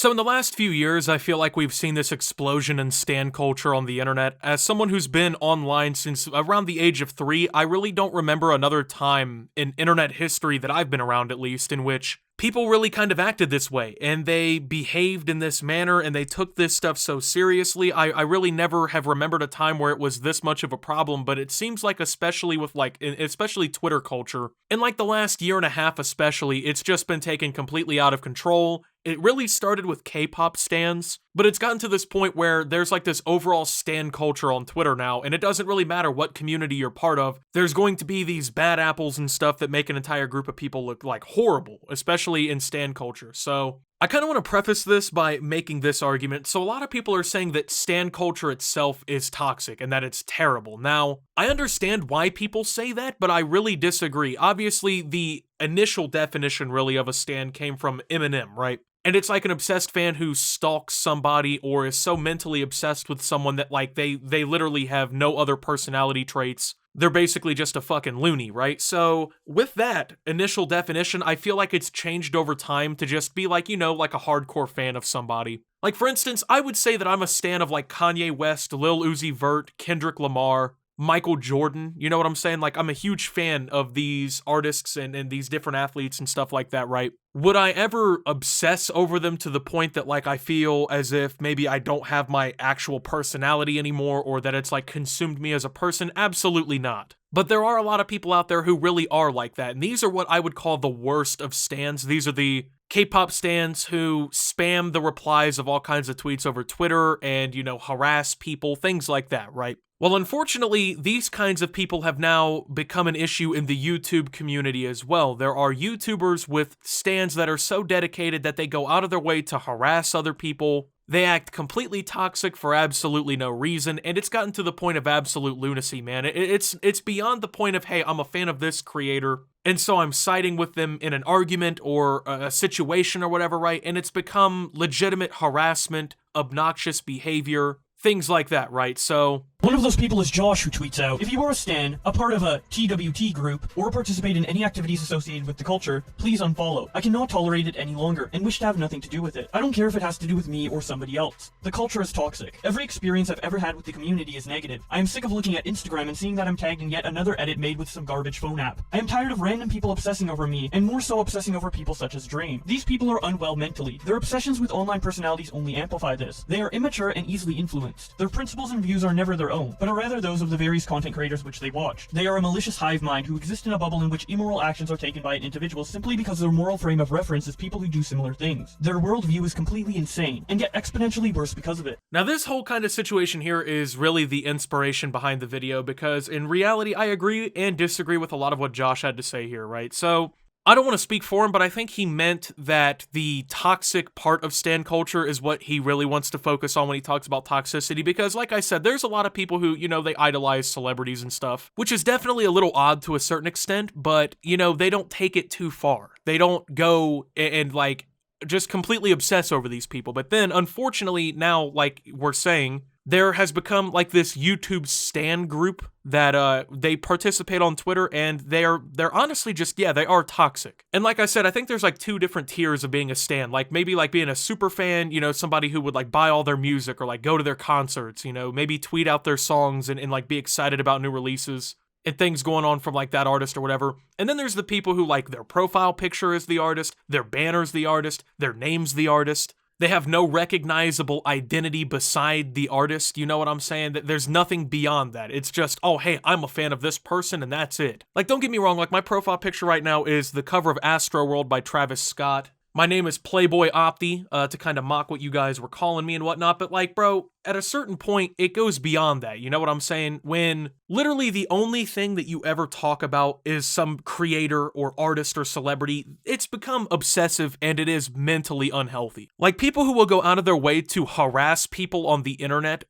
So in the last few years, I feel like we've seen this explosion in stan culture on the internet. As someone who's been online since around the age of 3, I really don't remember another time in internet history that I've been around at least in which people really kind of acted this way, and they behaved in this manner, and they took this stuff so seriously. I really never have remembered a time where it was this much of a problem, but it seems like especially with especially Twitter culture, in like the last year and a half especially, it's just been taken completely out of control. It really started with K-pop stans, but it's gotten to this point where there's like this overall stan culture on Twitter now, and it doesn't really matter what community you're part of, there's going to be these bad apples and stuff that make an entire group of people look like horrible, especially in stan culture. So I kind of want to preface this by making this argument. So a lot of people are saying that stan culture itself is toxic and that it's terrible. Now, I understand why people say that, but I really disagree. Obviously, the initial definition really of a stan came from Eminem, right? And it's like an obsessed fan who stalks somebody or is so mentally obsessed with someone that like they literally have no other personality traits. They're basically just a fucking loony, right? So with that initial definition, I feel like it's changed over time to just be like, like a hardcore fan of somebody. Like for instance, I would say that I'm a stan of like Kanye West, Lil Uzi Vert, Kendrick Lamar, Michael Jordan, you know what I'm saying? Like, I'm a huge fan of these artists and these different athletes and stuff like that, right? Would I ever obsess over them to the point that, like, I feel as if maybe I don't have my actual personality anymore or that it's, like, consumed me as a person? Absolutely not. But there are a lot of people out there who really are like that, and these are what I would call the worst of stans. These are the K-pop stans who spam the replies of all kinds of tweets over Twitter and, harass people, things like that, right? Well, unfortunately, these kinds of people have now become an issue in the YouTube community as well. There are YouTubers with stans that are so dedicated that they go out of their way to harass other people. They act completely toxic for absolutely no reason, and it's gotten to the point of absolute lunacy, man. It's beyond the point of, hey, I'm a fan of this creator, and so I'm siding with them in an argument or a situation or whatever, right? And it's become legitimate harassment, obnoxious behavior, things like that, right? So one of those people is Josh, who tweets out, "If you are a stan, a part of a TWT group, or participate in any activities associated with the culture, please unfollow. I cannot tolerate it any longer, and wish to have nothing to do with it. I don't care if it has to do with me or somebody else. The culture is toxic. Every experience I've ever had with the community is negative. I am sick of looking at Instagram and seeing that I'm tagged in yet another edit made with some garbage phone app. I am tired of random people obsessing over me, and more so obsessing over people such as Drain. These people are unwell mentally. Their obsessions with online personalities only amplify this. They are immature and easily influenced. Their principles and views are never their own, but are rather those of the various content creators which they watch. They are a malicious hive mind who exist in a bubble in which immoral actions are taken by an individual simply because their moral frame of reference is people who do similar things. Their worldview is completely insane, and get exponentially worse because of it." Now this whole kind of situation here is really the inspiration behind the video, because in reality I agree and disagree with a lot of what Josh had to say here, right? So I don't want to speak for him, but I think he meant that the toxic part of stan culture is what he really wants to focus on when he talks about toxicity, because like I said, there's a lot of people who, they idolize celebrities and stuff, which is definitely a little odd to a certain extent, but, they don't take it too far. They don't go and like, just completely obsess over these people. But then, unfortunately, now, like we're saying, there has become like this YouTube stan group that they participate on Twitter, and they're honestly just, they are toxic. And like I said, I think there's like 2 different tiers of being a stan. Like maybe like being a super fan, somebody who would like buy all their music or like go to their concerts, maybe tweet out their songs and like be excited about new releases and things going on from like that artist or whatever. And then there's the people who like their profile picture is the artist, their banner's the artist, their name's the artist. They have no recognizable identity beside the artist, you know what I'm saying? There's nothing beyond that. It's just, oh, hey, I'm a fan of this person, and that's it. Like, don't get me wrong, like, my profile picture right now is the cover of Astroworld by Travis Scott. My name is Playboy Opti, to kind of mock what you guys were calling me and whatnot, but like, bro, at a certain point, it goes beyond that, you know what I'm saying? When literally the only thing that you ever talk about is some creator or artist or celebrity, it's become obsessive and it is mentally unhealthy. Like, people who will go out of their way to harass people on the internet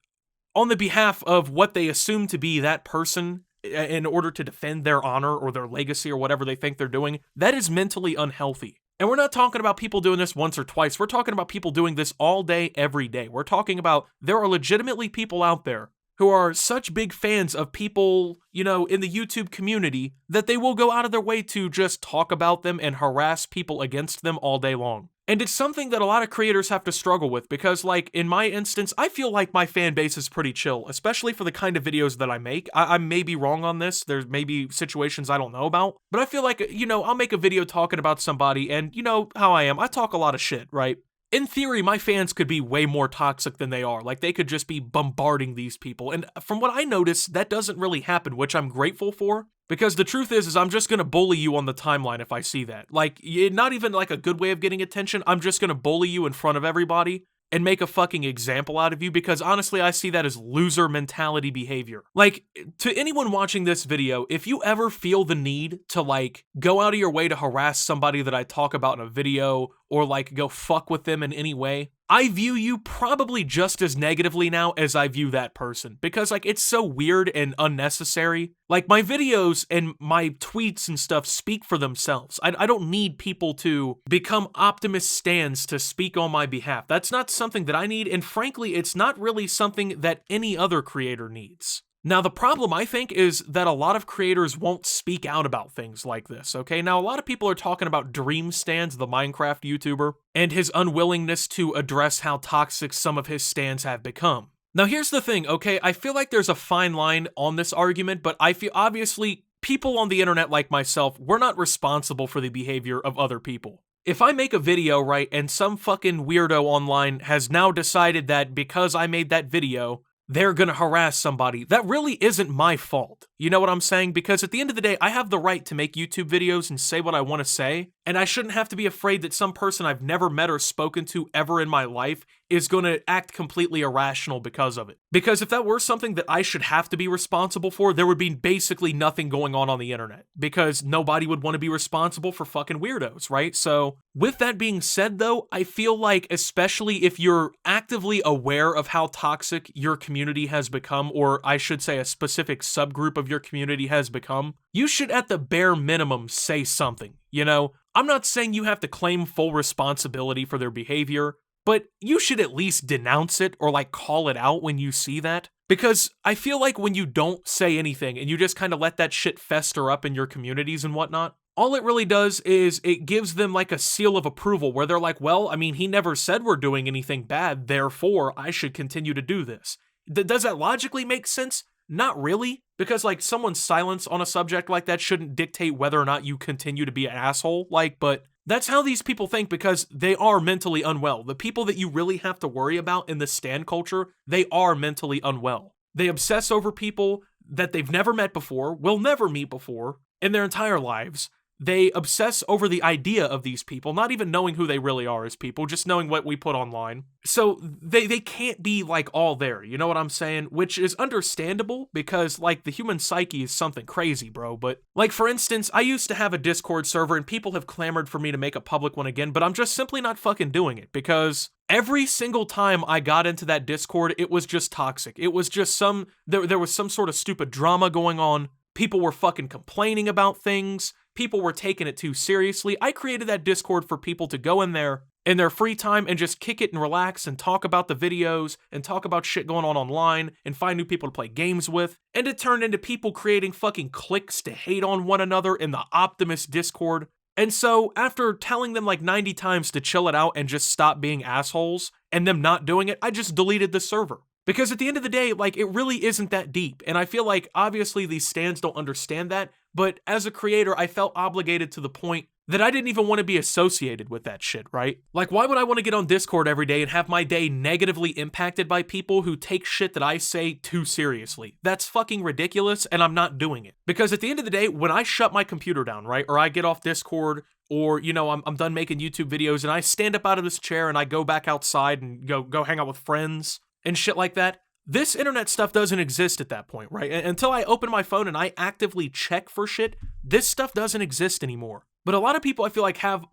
on the behalf of what they assume to be that person in order to defend their honor or their legacy or whatever they think they're doing, that is mentally unhealthy. And we're not talking about people doing this once or twice. We're talking about people doing this all day, every day. We're talking about there are legitimately people out there who are such big fans of people, in the YouTube community that they will go out of their way to just talk about them and harass people against them all day long. And it's something that a lot of creators have to struggle with because, like, in my instance, I feel like my fan base is pretty chill, especially for the kind of videos that I make. I may be wrong on this. There's maybe situations I don't know about, but I feel like, I'll make a video talking about somebody, and you know how I am. I talk a lot of shit, right? In theory, my fans could be way more toxic than they are. Like, they could just be bombarding these people. And from what I notice, that doesn't really happen, which I'm grateful for. Because the truth is I'm just gonna bully you on the timeline if I see that. Like, not even like a good way of getting attention. I'm just gonna bully you in front of everybody and make a fucking example out of you, because honestly, I see that as loser mentality behavior. Like, to anyone watching this video, if you ever feel the need to, like, go out of your way to harass somebody that I talk about in a video, or, like, go fuck with them in any way, I view you probably just as negatively now as I view that person, because, like, it's so weird and unnecessary. Like, my videos and my tweets and stuff speak for themselves. I don't need people to become Optimus stans to speak on my behalf. That's not something that I need, and frankly, it's not really something that any other creator needs. Now, the problem, I think, is that a lot of creators won't speak out about things like this, okay? Now, a lot of people are talking about Dreamstans, the Minecraft YouTuber, and his unwillingness to address how toxic some of his stans have become. Now, here's the thing, okay? I feel like there's a fine line on this argument, but I feel, obviously, people on the internet like myself, we're not responsible for the behavior of other people. If I make a video, right, and some fucking weirdo online has now decided that because I made that video, they're gonna harass somebody, that really isn't my fault. You know what I'm saying? Because at the end of the day, I have the right to make YouTube videos and say what I want to say, and I shouldn't have to be afraid that some person I've never met or spoken to ever in my life is gonna act completely irrational because of it. Because if that were something that I should have to be responsible for, there would be basically nothing going on the internet, because nobody would want to be responsible for fucking weirdos, right? So, with that being said though, I feel like, especially if you're actively aware of how toxic your community has become, or I should say a specific subgroup of your community has become, you should at the bare minimum say something, you know? I'm not saying you have to claim full responsibility for their behavior, but you should at least denounce it or, like, call it out when you see that. Because I feel like when you don't say anything and you just kind of let that shit fester up in your communities and whatnot, all it really does is it gives them, like, a seal of approval where they're like, well, I mean, he never said we're doing anything bad, therefore I should continue to do this. Does that logically make sense? Not really, because, like, someone's silence on a subject like that shouldn't dictate whether or not you continue to be an asshole, like, but that's how these people think, because they are mentally unwell. The people that you really have to worry about in the stan culture, they are mentally unwell. They obsess over people that they've never met before, will never meet before, in their entire lives. They obsess over the idea of these people, not even knowing who they really are as people, just knowing what we put online. So they can't be, like, all there, you know what I'm saying? Which is understandable, because, like, the human psyche is something crazy, bro. But, like, for instance, I used to have a Discord server and people have clamored for me to make a public one again, but I'm just simply not fucking doing it, because every single time I got into that Discord, it was just toxic. It was just there was some sort of stupid drama going on. People were fucking complaining about things. People were taking it too seriously. I created that Discord for people to go in there in their free time and just kick it and relax and talk about the videos and talk about shit going on online and find new people to play games with. And it turned into people creating fucking cliques to hate on one another in the Optimus Discord. And so, after telling them like 90 times to chill it out and just stop being assholes, and them not doing it, I just deleted the server. Because at the end of the day, like, it really isn't that deep. And I feel like, obviously, these stans don't understand that, but as a creator, I felt obligated to the point that I didn't even want to be associated with that shit, right? Like, why would I want to get on Discord every day and have my day negatively impacted by people who take shit that I say too seriously? That's fucking ridiculous, and I'm not doing it. Because at the end of the day, when I shut my computer down, right, or I get off Discord, or, you know, I'm done making YouTube videos, and I stand up out of this chair and I go back outside and go hang out with friends and shit like that, this internet stuff doesn't exist at that point, right? Until I open my phone and I actively check for shit, this stuff doesn't exist anymore. But a lot of people, I feel like, have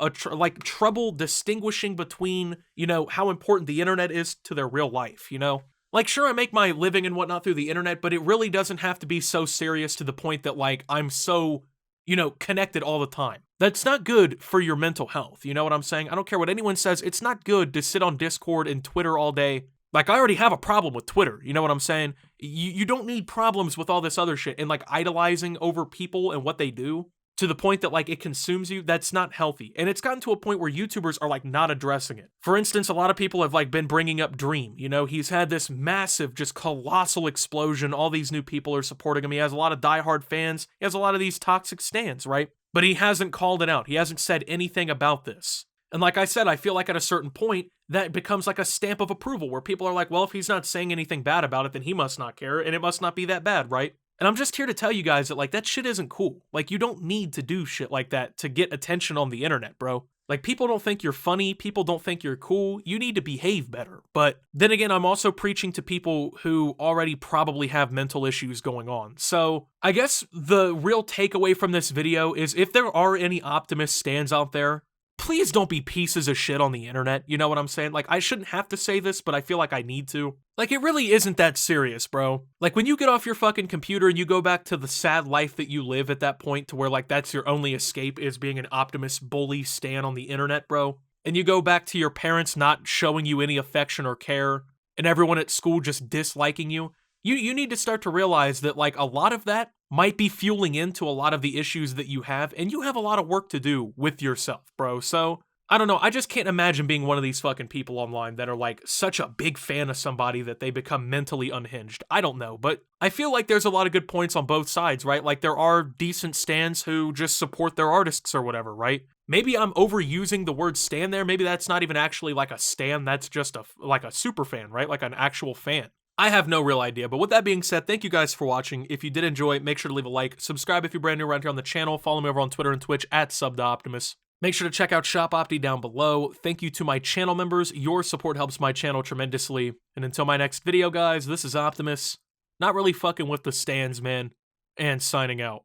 trouble distinguishing between, you know, how important the internet is to their real life, you know? Like, sure, I make my living and whatnot through the internet, but it really doesn't have to be so serious to the point that, like, I'm so, you know, connected all the time. That's not good for your mental health, you know what I'm saying? I don't care what anyone says, it's not good to sit on Discord and Twitter all day. Like, I already have a problem with Twitter, you know what I'm saying? You don't need problems with all this other shit and, like, idolizing over people and what they do. to the point that like it consumes you, that's not healthy. And it's gotten to a point where YouTubers are like not addressing it. For instance, a lot of people have like been bringing up Dream. You know, he's had this massive, just colossal explosion. All these new people are supporting him. He has a lot of diehard fans. He has a lot of these toxic stans, right? But he hasn't called it out. He hasn't said anything about this. And like I said, I feel like at a certain point, that becomes like a stamp of approval where people are like, well, if he's not saying anything bad about it, then he must not care, and it must not be that bad, right? And I'm just here to tell you guys that like that shit isn't cool. Like you don't need to do shit like that to get attention on the internet, bro. Like people don't think you're funny, people don't think you're cool, you need to behave better. But then again, I'm also preaching to people who already probably have mental issues going on. So I guess the real takeaway from this video is if there are any Optimus stans out there, please don't be pieces of shit on the internet, you know what I'm saying? Like, I shouldn't have to say this, but I feel like I need to. Like, it really isn't that serious, bro. Like, when you get off your fucking computer and you go back to the sad life that you live at that point to where, like, that's your only escape is being an Optimus bully stan on the internet, bro, and you go back to your parents not showing you any affection or care, and everyone at school just disliking you, you need to start to realize that, like, a lot of that might be fueling into a lot of the issues that you have, and you have a lot of work to do with yourself, bro. So, I don't know, I just can't imagine being one of these fucking people online that are, like, such a big fan of somebody that they become mentally unhinged. I don't know, but I feel like there's a lot of good points on both sides, right? Like, there are decent stans who just support their artists or whatever, right? Maybe I'm overusing the word stan there, maybe that's not even actually, like, a stan, that's just like a super fan, right? Like, an actual fan. I have no real idea, but with that being said, thank you guys for watching. If you did enjoy, make sure to leave a like, subscribe if you're brand new around here on the channel, follow me over on Twitter and Twitch at @SubTheOptimus. Make sure to check out Shop Opti down below. Thank you to my channel members, your support helps my channel tremendously. And until my next video, guys, this is Optimus, not really fucking with the stands, man, and signing out.